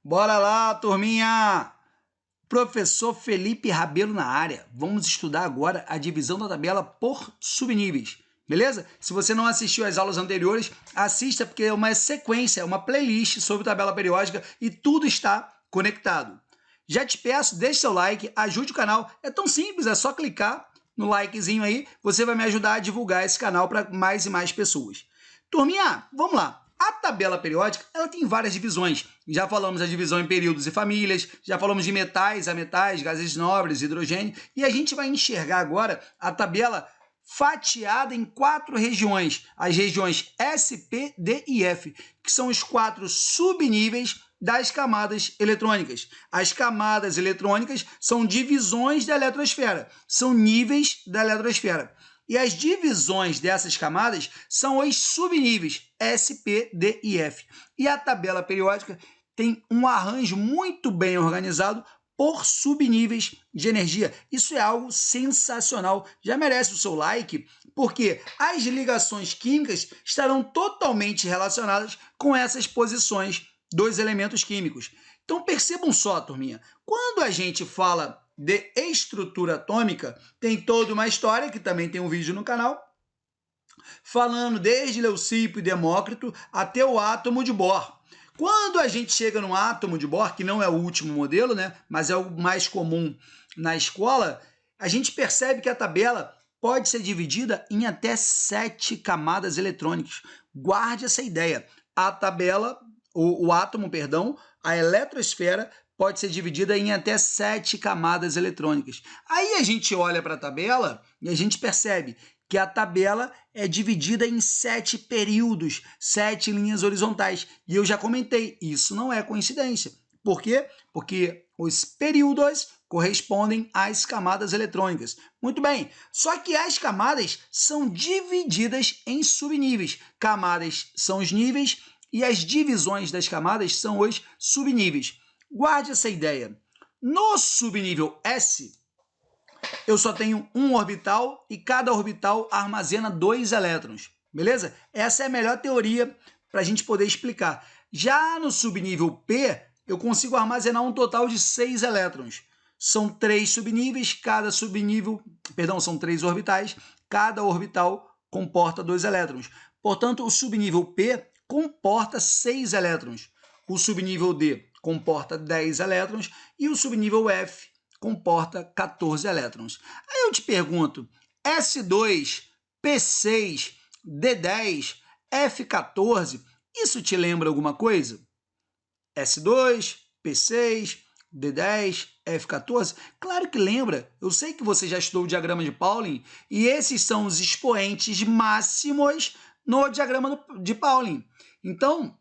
Bora lá, turminha! Professor Felipe Rabelo na área. Vamos estudar agora a divisão da tabela por subníveis, beleza? Se você não assistiu às aulas anteriores, assista porque é uma sequência, é uma playlist sobre tabela periódica e tudo está conectado. Já te peço, deixe seu like, ajude o canal. É tão simples, é só clicar no likezinho aí, você vai me ajudar a divulgar esse canal para mais e mais pessoas. Turminha, vamos lá. A tabela periódica, ela tem várias divisões. Já falamos a divisão em períodos e famílias, já falamos de metais, ametais, gases nobres, hidrogênio, e a gente vai enxergar agora a tabela fatiada em 4 regiões, as regiões S, P, D e F, que são os 4 subníveis das camadas eletrônicas. As camadas eletrônicas são divisões da eletrosfera, são níveis da eletrosfera. E as divisões dessas camadas são os subníveis S, P, D e F. E a tabela periódica tem um arranjo muito bem organizado por subníveis de energia. Isso é algo sensacional. Já merece o seu like, porque as ligações químicas estarão totalmente relacionadas com essas posições dos elementos químicos. Então percebam só, turminha, quando a gente fala de estrutura atômica, tem toda uma história, que também tem um vídeo no canal, falando desde Leucipo e Demócrito até o átomo de Bohr. Quando a gente chega no átomo de Bohr, que não é o último modelo, né, mas é o mais comum na escola, a gente percebe que a tabela pode ser dividida em até 7 camadas eletrônicas. Guarde essa ideia. A tabela, o átomo, perdão, a eletrosfera pode ser dividida em até 7 camadas eletrônicas. Aí a gente olha para a tabela e a gente percebe que a tabela é dividida em 7 períodos, 7 linhas horizontais. E eu já comentei, isso não é coincidência. Por quê? Porque os períodos correspondem às camadas eletrônicas. Muito bem, só que as camadas são divididas em subníveis. Camadas são os níveis e as divisões das camadas são os subníveis. Guarde essa ideia. No subnível S, eu só tenho um orbital e cada orbital armazena 2 elétrons, beleza? Essa é a melhor teoria para a gente poder explicar. Já no subnível P, eu consigo armazenar um total de 6 elétrons. São 3 subníveis, cada subnível, perdão, são 3 orbitais, cada orbital comporta 2 elétrons. Portanto, o subnível P comporta 6 elétrons. O subnível D comporta 10 elétrons e o subnível F comporta 14 elétrons. Aí eu te pergunto, S2, P6, D10, F14, isso te lembra alguma coisa? S2, P6, D10, F14? Claro que lembra. Eu sei que você já estudou o diagrama de Pauling e esses são os expoentes máximos no diagrama de Pauling. Então,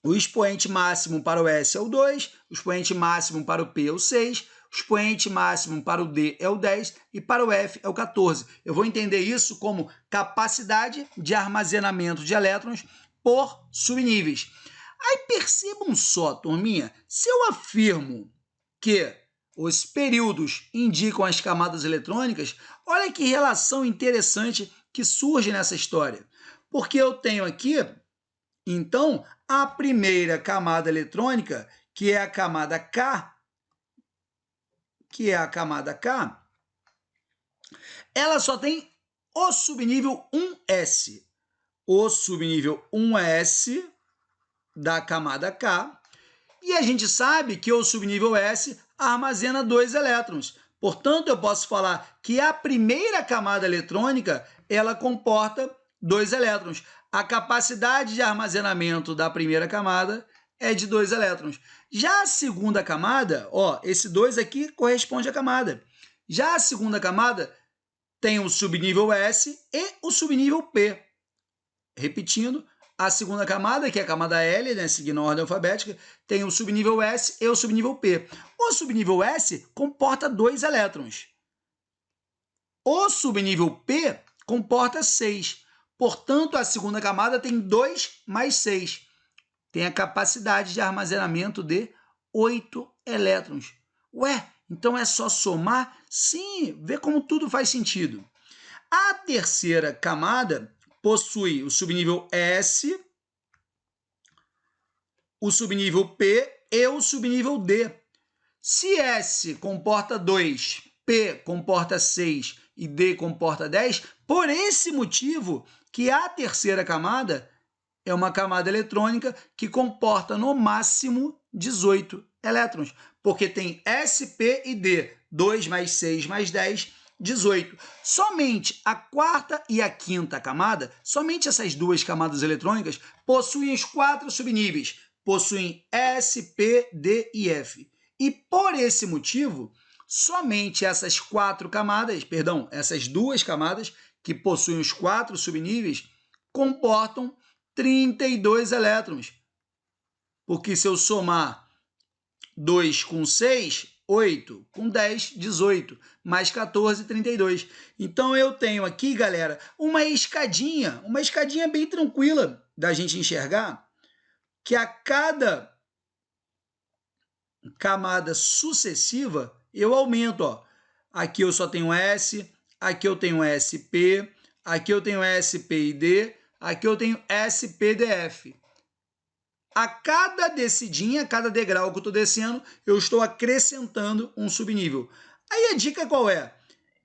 o expoente máximo para o S é o 2, o expoente máximo para o P é o 6, o expoente máximo para o D é o 10 e para o F é o 14. Eu vou entender isso como capacidade de armazenamento de elétrons por subníveis. Aí percebam só, turminha, se eu afirmo que os períodos indicam as camadas eletrônicas, olha que relação interessante que surge nessa história. Porque eu tenho aqui, então, a primeira camada eletrônica, que é a camada K, ela só tem o subnível 1s. O subnível 1s da camada K. E a gente sabe que o subnível S armazena 2 elétrons. Portanto, eu posso falar que a primeira camada eletrônica, ela comporta 2 elétrons. A capacidade de armazenamento da primeira camada é de 2 elétrons. Já a segunda camada, ó, esse 2 aqui corresponde à camada. Já a segunda camada tem o subnível S e o subnível P. Repetindo, a segunda camada, que é a camada L, né, seguindo a ordem alfabética, tem o subnível S e o subnível P. O subnível S comporta 2 elétrons. O subnível P comporta 6. Portanto, a segunda camada tem 2 mais 6. Tem a capacidade de armazenamento de 8 elétrons. Ué, então é só somar? Sim, vê como tudo faz sentido. A terceira camada possui o subnível S, o subnível P e o subnível D. Se S comporta 2, P comporta 6 e D comporta 10, por esse motivo que a terceira camada é uma camada eletrônica que comporta no máximo 18 elétrons, porque tem S, P e D, 2 mais 6 mais 10, 18. Somente a quarta e a quinta camada, somente essas duas camadas eletrônicas, possuem os 4 subníveis, possuem S, P, D e F. E por esse motivo, somente essas essas duas camadas, que possuem os 4 subníveis, comportam 32 elétrons. Porque se eu somar 2 com 6, 8, com 10, 18, mais 14, 32. Então eu tenho aqui, galera, uma escadinha bem tranquila da gente enxergar, que a cada camada sucessiva eu aumento, ó. Aqui eu só tenho S, aqui eu tenho SP, aqui eu tenho SP e D, aqui eu tenho SPDF. A cada descidinha, a cada degrau que eu estou descendo, eu estou acrescentando um subnível. Aí a dica qual é?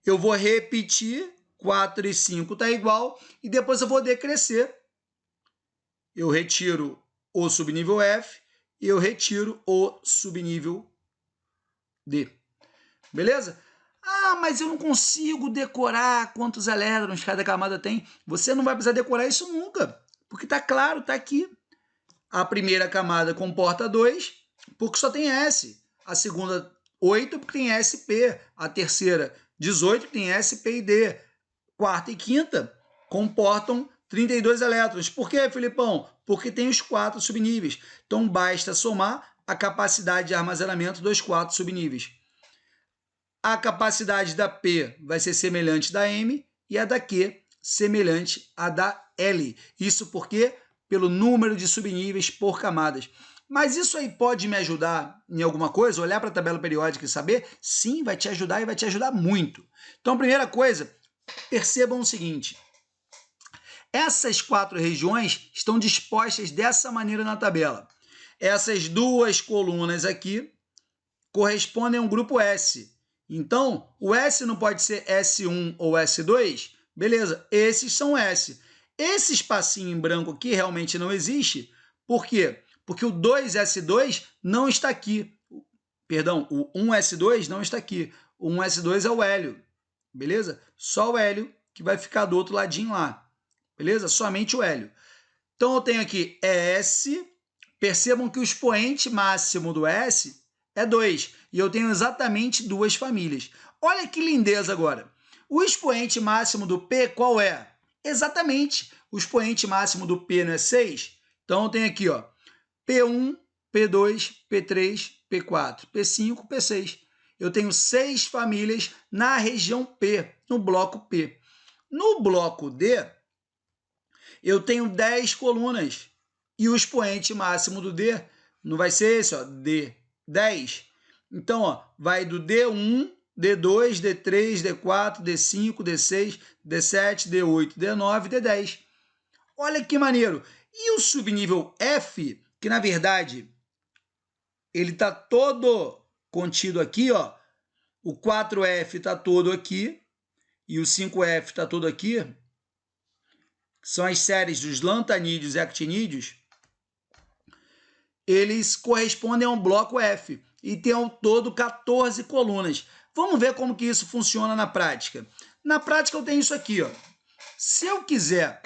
Eu vou repetir, 4 e 5 está igual, e depois eu vou decrescer. Eu retiro o subnível F e eu retiro o subnível D. Beleza? Ah, mas eu não consigo decorar quantos elétrons cada camada tem. Você não vai precisar decorar isso nunca, porque está claro, está aqui. A primeira camada comporta 2, porque só tem S. A segunda, 8, porque tem SP. A terceira, 18, porque tem SP e D. Quarta e quinta comportam 32 elétrons. Por quê, Filipão? Porque tem os 4 subníveis. Então, basta somar a capacidade de armazenamento dos 4 subníveis. A capacidade da P vai ser semelhante da M e a da Q semelhante à da L. Isso porque pelo número de subníveis por camadas. Mas isso aí pode me ajudar em alguma coisa? Olhar para a tabela periódica e saber? Sim, vai te ajudar e vai te ajudar muito. Então, primeira coisa, percebam o seguinte. Essas 4 regiões estão dispostas dessa maneira na tabela. Essas duas colunas aqui correspondem a um grupo S. Então, o S não pode ser S1 ou S2? Beleza, esses são S. Esse espacinho em branco aqui realmente não existe. Por quê? Porque o 2S2 não está aqui. Perdão, o 1S2 não está aqui. O 1S2 é o hélio. Beleza? Só o hélio que vai ficar do outro ladinho lá. Beleza? Somente o hélio. Então, eu tenho aqui S. Percebam que o expoente máximo do S é 2. E eu tenho exatamente 2 famílias. Olha que lindeza agora. O expoente máximo do P qual é? Exatamente. O expoente máximo do P não é 6? Então, eu tenho aqui, ó, P1, P2, P3, P4, P5, P6. Eu tenho 6 famílias na região P, no bloco P. No bloco D, eu tenho 10 colunas. E o expoente máximo do D não vai ser esse, ó, D10. Então, ó, vai do D1, D2, D3, D4, D5, D6, D7, D8, D9, D10. Olha que maneiro. E o subnível F, que na verdade ele está todo contido aqui, ó. O 4F está todo aqui e o 5F está todo aqui. São as séries dos lantanídeos e actinídeos. Eles correspondem a um bloco F e tem ao todo 14 colunas. Vamos ver como que isso funciona na prática. Na prática eu tenho isso aqui, ó. Se eu quiser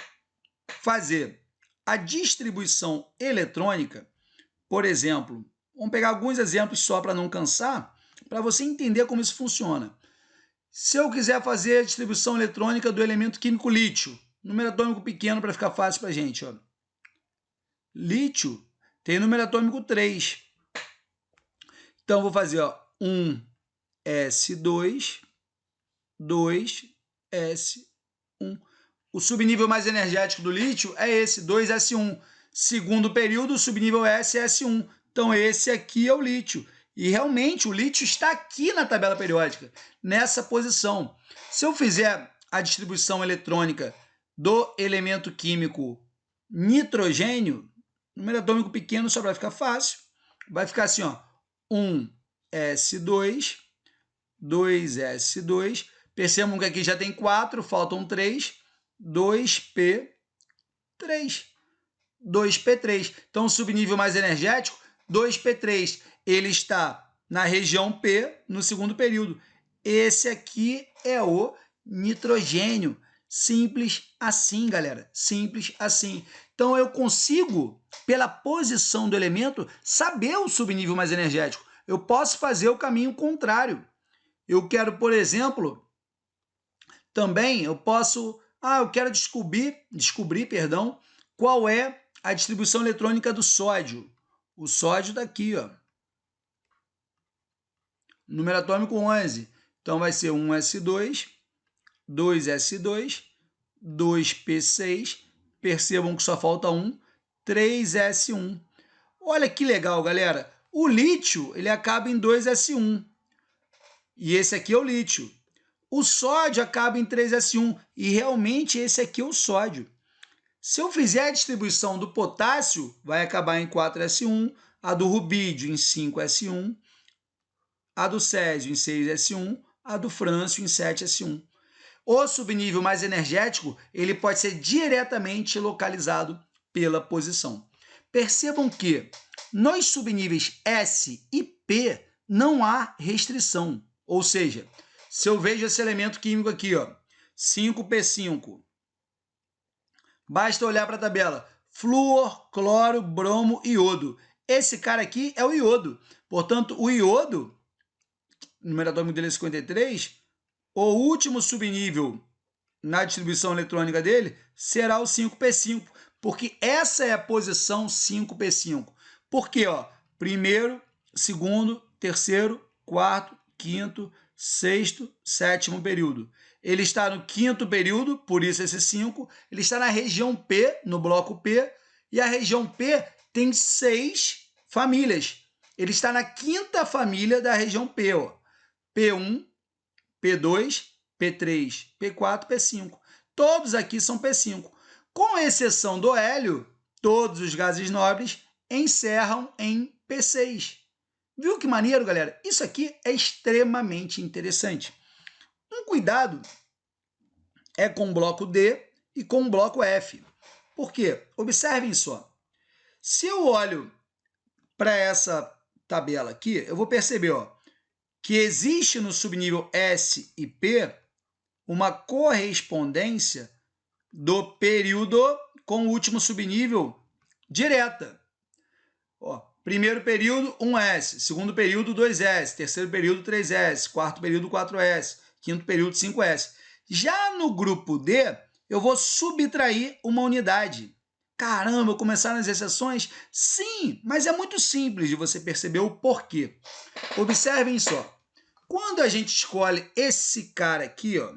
fazer a distribuição eletrônica, por exemplo, vamos pegar alguns exemplos só para não cansar, para você entender como isso funciona. Se eu quiser fazer a distribuição eletrônica do elemento químico lítio, número atômico pequeno para ficar fácil para a gente, ó. Lítio tem número atômico 3. Então, vou fazer, ó, 1S2, 2S1. O subnível mais energético do lítio é esse, 2S1. Segundo período, o subnível S é S1. Então, esse aqui é o lítio. E, realmente, o lítio está aqui na tabela periódica, nessa posição. Se eu fizer a distribuição eletrônica do elemento químico nitrogênio, número atômico pequeno só para ficar fácil, vai ficar assim, ó, 1s2, 2s2, percebam que aqui já tem 4, faltam 3, 2p3, 2p3. Então, o subnível mais energético, 2p3, ele está na região P, no segundo período. Esse aqui é o nitrogênio. Simples assim, galera. Simples assim. Então, eu consigo, pela posição do elemento, saber o subnível mais energético. Eu posso fazer o caminho contrário. Eu quero, por exemplo, também eu posso... eu quero descobrir, perdão, qual é a distribuição eletrônica do sódio. O sódio está aqui, ó. Número atômico 11. Então, vai ser 1s2, 2s2, 2p6. Percebam que só falta 1. 3s1. Olha que legal, galera. O lítio, ele acaba em 2s1. E esse aqui é o lítio. O sódio acaba em 3s1. E realmente esse aqui é o sódio. Se eu fizer a distribuição do potássio, vai acabar em 4s1, a do rubídio em 5s1, a do césio em 6s1, a do frâncio em 7s1. O subnível mais energético, ele pode ser diretamente localizado pela posição. Percebam que nos subníveis S e P não há restrição. Ou seja, se eu vejo esse elemento químico aqui, ó, 5p5, basta olhar para a tabela. Flúor, cloro, bromo, iodo. Esse cara aqui é o iodo. Portanto, o iodo, o número atômico dele é 53, o último subnível na distribuição eletrônica dele será o 5p5, porque essa é a posição 5p5. Por quê? Ó, primeiro, segundo, terceiro, quarto, quinto, sexto, sétimo período. Ele está no quinto período, por isso esse 5. Ele está na região P, no bloco P, e a região P tem 6 famílias. Ele está na quinta família da região P, ó. P1, P2, P3, P4, P5. Todos aqui são P5. Com exceção do hélio, todos os gases nobres encerram em P6. Viu que maneiro, galera? Isso aqui é extremamente interessante. Um cuidado é com o bloco D e com o bloco F. Por quê? Observem só. Se eu olho para essa tabela aqui, eu vou perceber, ó, que existe no subnível S e P uma correspondência do período com o último subnível direta. Ó, primeiro período, 1S. Segundo período, 2S. Terceiro período, 3S. Quarto período, 4S. Quinto período, 5S. Já no grupo D, eu vou subtrair uma unidade. Caramba, começaram as exceções? Sim, mas é muito simples de você perceber o porquê. Observem só. Quando a gente escolhe esse cara aqui, ó,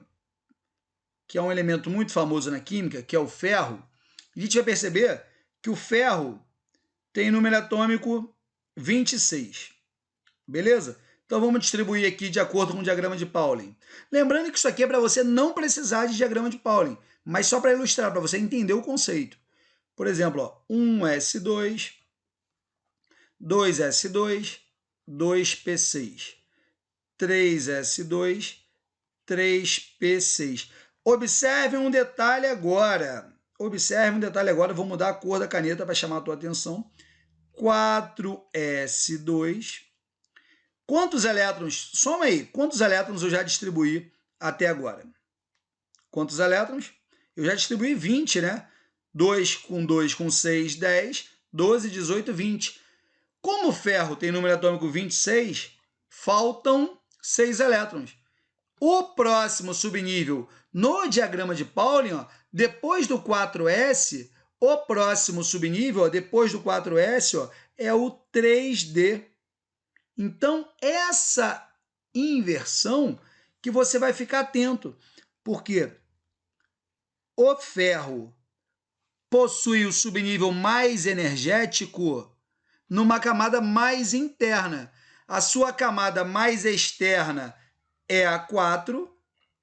que é um elemento muito famoso na química, que é o ferro, a gente vai perceber que o ferro tem número atômico 26. Beleza? Então vamos distribuir aqui de acordo com o diagrama de Pauling. Lembrando que isso aqui é para você não precisar de diagrama de Pauling, mas só para ilustrar, para você entender o conceito. Por exemplo, ó, 1s2, 2s2, 2p6, 3s2, 3p6. Observe um detalhe agora. Vou mudar a cor da caneta para chamar a tua atenção. 4s2. Quantos elétrons? Soma aí. Quantos elétrons eu já distribuí até agora? Quantos elétrons? Eu já distribuí 20, né? 2 com 6, 10. 12, 18, 20. Como o ferro tem número atômico 26, faltam 6 elétrons. O próximo subnível no diagrama de Pauling, ó, depois do 4s, o próximo subnível, ó, depois do 4s, ó, é o 3D. Então, essa inversão que você vai ficar atento, porque o ferro possui o subnível mais energético numa camada mais interna. A sua camada mais externa é a 4,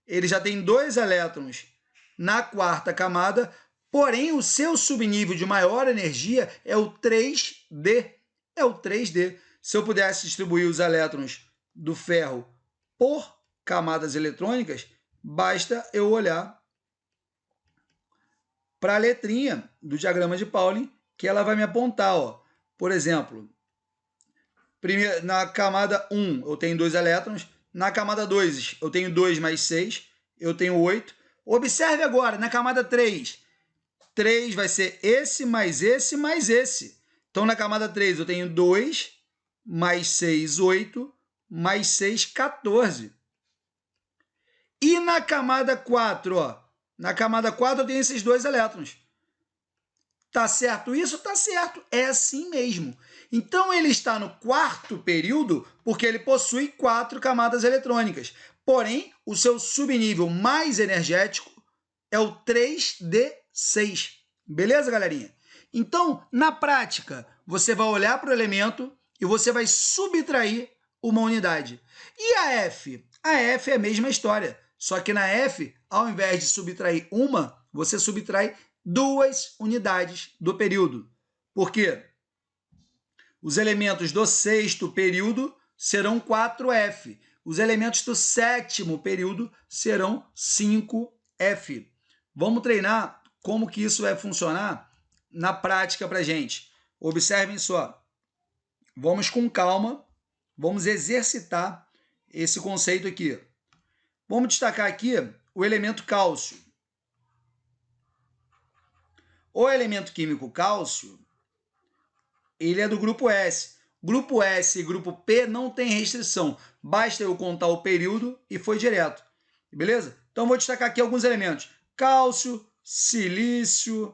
ele já tem 2 elétrons na quarta camada, porém o seu subnível de maior energia é o 3D. é o 3D. Se eu pudesse distribuir os elétrons do ferro por camadas eletrônicas, basta eu olhar para a letrinha do diagrama de Pauling, que ela vai me apontar, ó. Por exemplo, na camada 1 eu tenho 2 elétrons, na camada 2 eu tenho 2 mais 6, eu tenho 8. Observe agora, na camada 3, 3 vai ser esse mais esse mais esse. Então, na camada 3 eu tenho 2 mais 6, 8, mais 6, 14. E na camada 4, ó, na camada 4 eu tenho esses 2 elétrons. Tá certo isso? Tá certo. É assim mesmo. Então, ele está no quarto período porque ele possui 4 camadas eletrônicas. Porém, o seu subnível mais energético é o 3D6. Beleza, galerinha? Então, na prática, você vai olhar para o elemento e você vai subtrair uma unidade. E a F? A F é a mesma história. Só que na F, ao invés de subtrair uma, você subtrai 2 unidades do período. Por quê? Os elementos do sexto período serão 4F. Os elementos do sétimo período serão 5F. Vamos treinar como que isso vai funcionar na prática para a gente. Observem só. Vamos com calma, vamos exercitar esse conceito aqui. Vamos destacar aqui o elemento cálcio. O elemento químico cálcio, ele é do grupo S. Grupo S e grupo P não tem restrição. Basta eu contar o período e foi direto. Beleza? Então, vou destacar aqui alguns elementos. Cálcio, silício,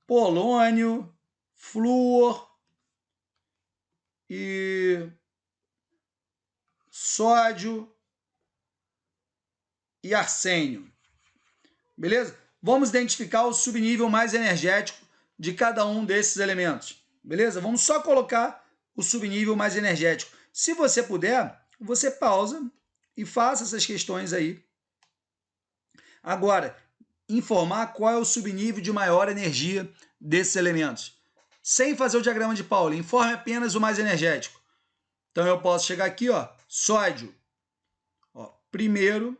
polônio, flúor e sódio e arsênio. Beleza? Vamos identificar o subnível mais energético de cada um desses elementos. Beleza? Vamos só colocar o subnível mais energético. Se você puder, você pausa e faça essas questões aí. Agora, informar qual é o subnível de maior energia desses elementos. Sem fazer o diagrama de Pauling, informe apenas o mais energético. Então, eu posso chegar aqui, ó, sódio. Ó, primeiro,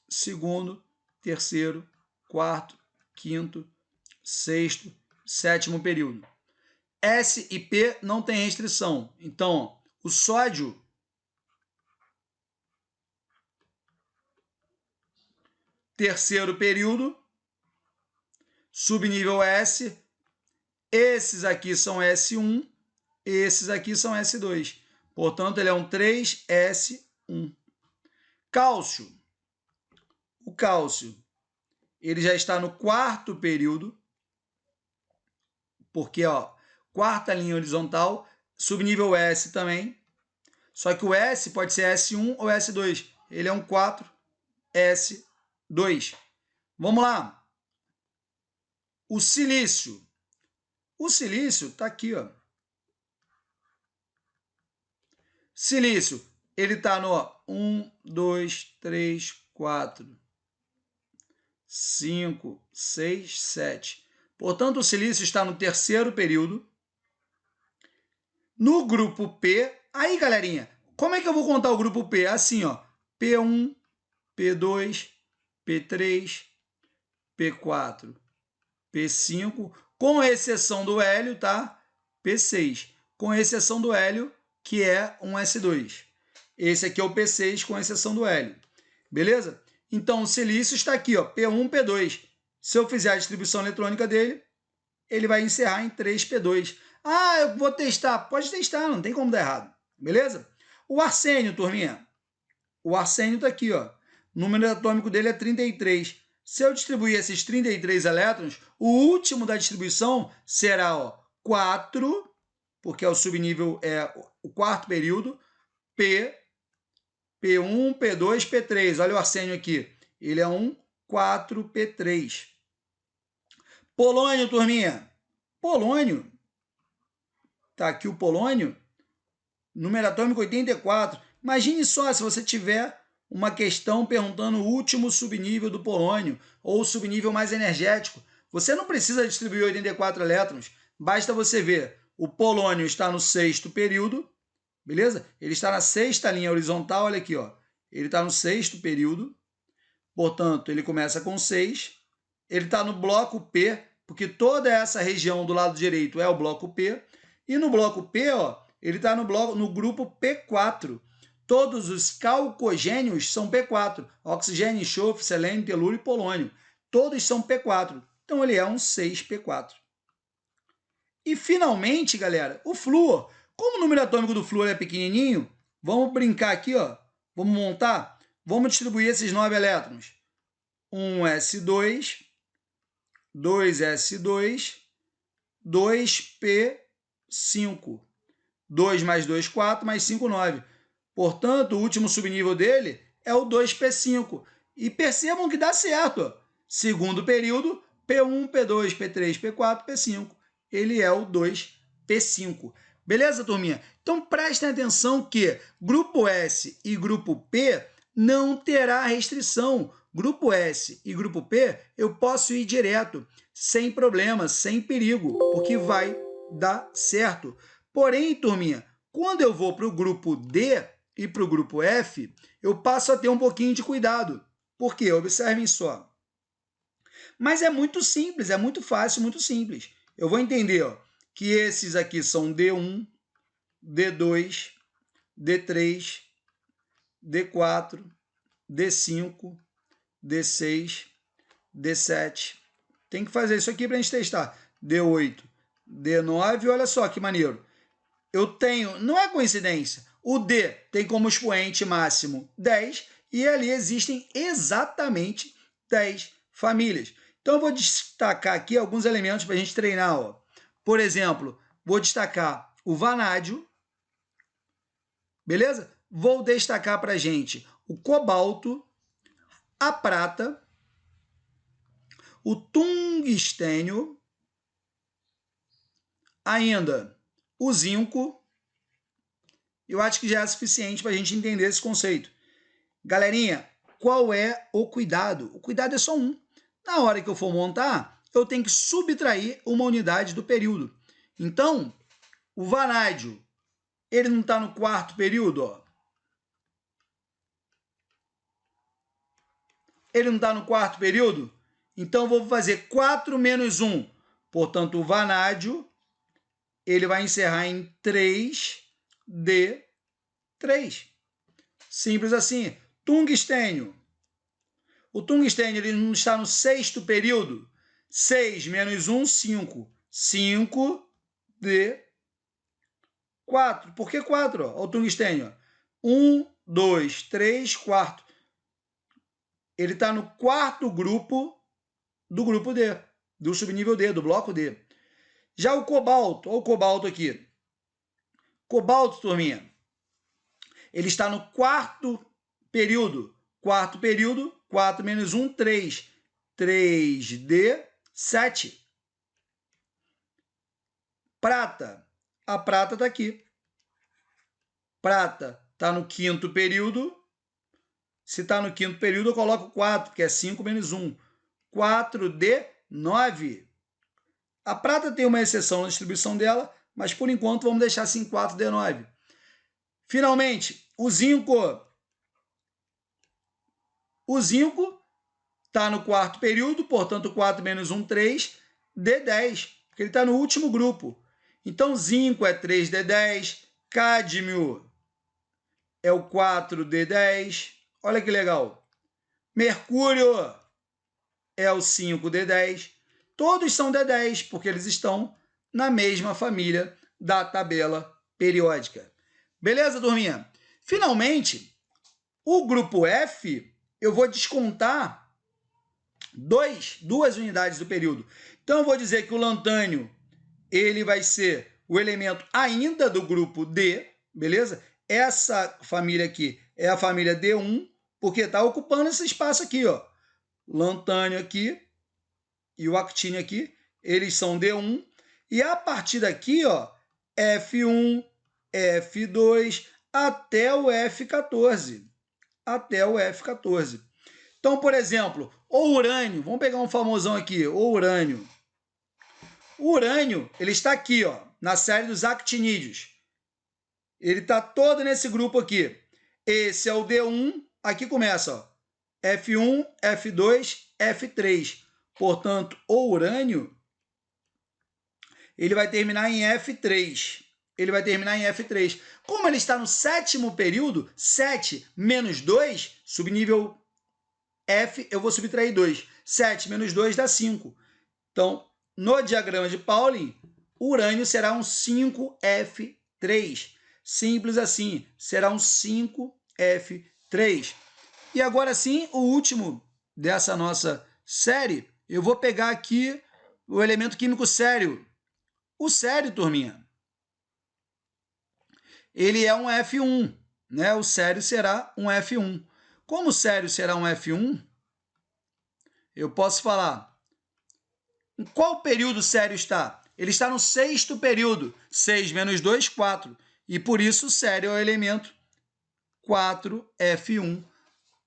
segundo, terceiro, quarto, quinto, sexto, sétimo período. S e P não tem restrição. Então, ó, o sódio terceiro período, subnível S, esses aqui são S1, esses aqui são S2. Portanto, ele é um 3S1. Cálcio. O cálcio, ele já está no quarto período, porque, ó, quarta linha horizontal, subnível S também. Só que o S pode ser S1 ou S2. Ele é um 4S2. Vamos lá. O silício. O silício está aqui, ó. Silício, ele está no 1, 2, 3, 4, 5, 6, 7. Portanto, o silício está no terceiro período. No grupo P, aí, galerinha, como é que eu vou contar o grupo P? Assim, ó, P1, P2, P3, P4, P5, com exceção do hélio, tá? P6, com exceção do hélio, que é um S2. Esse aqui é o P6, com exceção do hélio. Beleza? Então, o silício está aqui, ó, P1, P2. Se eu fizer a distribuição eletrônica dele, ele vai encerrar em 3P2. Ah, eu vou testar. Pode testar, não tem como dar errado. Beleza? O arsênio, turminha. O arsênio está aqui, ó. O número atômico dele é 33. Se eu distribuir esses 33 elétrons, o último da distribuição será, ó, 4, porque é o subnível, é o quarto período, P, P1, P2, P3. Olha o arsênio aqui. Ele é um 4P3. Polônio, turminha. Polônio. Tá aqui o polônio. Número atômico 84. Imagine só se você tiver uma questão perguntando o último subnível do polônio ou o subnível mais energético. Você não precisa distribuir 84 elétrons. Basta você ver O polônio está no 6º período, beleza? Ele está na 6ª linha horizontal, olha aqui, ó. Ele está no 6º período, portanto, ele começa com 6. Ele está no bloco P, porque toda essa região do lado direito é o bloco P. E no bloco P, ó, ele está no grupo P4. Todos os calcogênios são P4. Oxigênio, enxofre, selênio, telúrio e polônio. Todos são P4. Então, ele é um 6P4. E, finalmente, galera, o flúor. Como o número atômico do flúor é pequenininho, vamos brincar aqui, ó. Vamos montar. Vamos distribuir esses 9 elétrons. 1s2, 2s2, 2p5. 2 mais 2, 4, mais 5, 9. Portanto, o último subnível dele é o 2p5. E percebam que dá certo. Ó. Segundo período, P1, P2, P3, P4, P5. Ele é o 2p5. Beleza, turminha? Então, prestem atenção que grupo S e grupo P não terá restrição. Grupo S e grupo P, eu posso ir direto, sem problema, sem perigo, porque vai dar certo. Porém, turminha, quando eu vou para o grupo D e para o grupo F, eu passo a ter um pouquinho de cuidado. Por quê? Observem só. Mas é muito simples, é muito fácil, muito simples. Eu vou entender ó, que esses aqui são D1, D2, D3, D4, D5, D6, D7. Tem que fazer isso aqui para a gente testar. D8, D9, olha só que maneiro. Eu tenho, não é coincidência, o D tem como expoente máximo 10 e ali existem exatamente 10 famílias. Então, eu vou destacar aqui alguns elementos para a gente treinar. Ó. Por exemplo, vou destacar o vanádio, beleza? Vou destacar para a gente o cobalto, a prata, o tungstênio, ainda o zinco. Eu acho que já é suficiente para a gente entender esse conceito. Galerinha, qual é o cuidado? O cuidado é só um. Na hora que eu for montar, eu tenho que subtrair uma unidade do período. Então, o vanádio, ele não está no 4º período, ó. Ele não está no 4º período? Então, eu vou fazer 4 menos 1. Portanto, o vanádio, ele vai encerrar em 3D3. Simples assim. Tungstênio. O tungstênio ele não está no 6º período. 6 menos 1, 5. 5D4. Por que 4? Ó, o tungstênio. 1, 2, 3, 4. Ele está no 4º grupo do grupo D, do subnível D, do bloco D. Já o cobalto, olha o cobalto aqui. Cobalto, turminha, ele está no 4º período. 4º período, 4 menos 1, 3. 3D, 7. Prata, a prata está aqui. Prata está no 5º período. Se está no 5º período, eu coloco 4, que é 5 menos 1. 4D, 9. A prata tem uma exceção na distribuição dela, mas por enquanto vamos deixar assim 4D9. Finalmente, o zinco. O zinco está no 4º período, portanto 4 menos 1, 3, D10, porque ele está no último grupo. Então, zinco é 3D10, cádmio é o 4D10, olha que legal. Mercúrio é o 5D10, todos são D10, porque eles estão na mesma família da tabela periódica. Beleza, turminha? Finalmente, o grupo F, eu vou descontar duas unidades do período. Então, eu vou dizer que o lantânio, ele vai ser o elemento ainda do grupo D, beleza? Essa família aqui é a família D1, porque está ocupando esse espaço aqui, ó. Lantânio aqui e o actínio aqui, eles são D1. E a partir daqui, ó, F1, F2, até o F14. Até o F14. Então, por exemplo, o urânio, vamos pegar um famosão aqui, o urânio. O urânio, ele está aqui, ó. na série dos actinídeos. Ele está todo nesse grupo aqui. Esse é o D1, aqui começa, ó, F1, F2, F3. Portanto, o urânio, ele vai terminar em F3. Ele vai terminar em F3. Como ele está no sétimo período, 7 menos 2, subnível F, eu vou subtrair 2. 7 menos 2 dá 5. Então, no diagrama de Pauling, o urânio será um 5F3. Simples assim, será um 5F3. E agora sim, o último dessa nossa série, eu vou pegar aqui o elemento químico sério. O sério, turminha, ele é um F1, né? O sério será um F1. Como o sério será um F1, eu posso falar, em qual período o sério está? Ele está no sexto período, 6 menos 2, 4. E por isso o sério é o elemento 4F1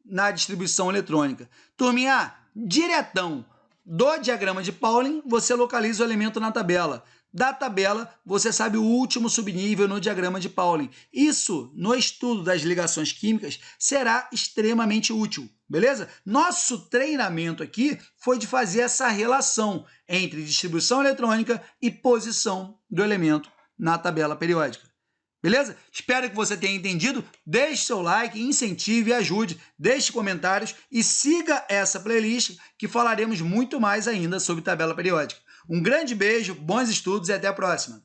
na distribuição eletrônica. Turminha, diretão do diagrama de Pauling, você localiza o elemento na tabela. Da tabela, você sabe o último subnível no diagrama de Pauling. Isso, no estudo das ligações químicas, será extremamente útil, beleza? Nosso treinamento aqui foi de fazer essa relação entre distribuição eletrônica e posição do elemento na tabela periódica. Beleza? Espero que você tenha entendido. Deixe seu like, incentive e ajude. Deixe comentários e siga essa playlist que falaremos muito mais ainda sobre tabela periódica. Um grande beijo, bons estudos e até a próxima.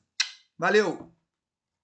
Valeu!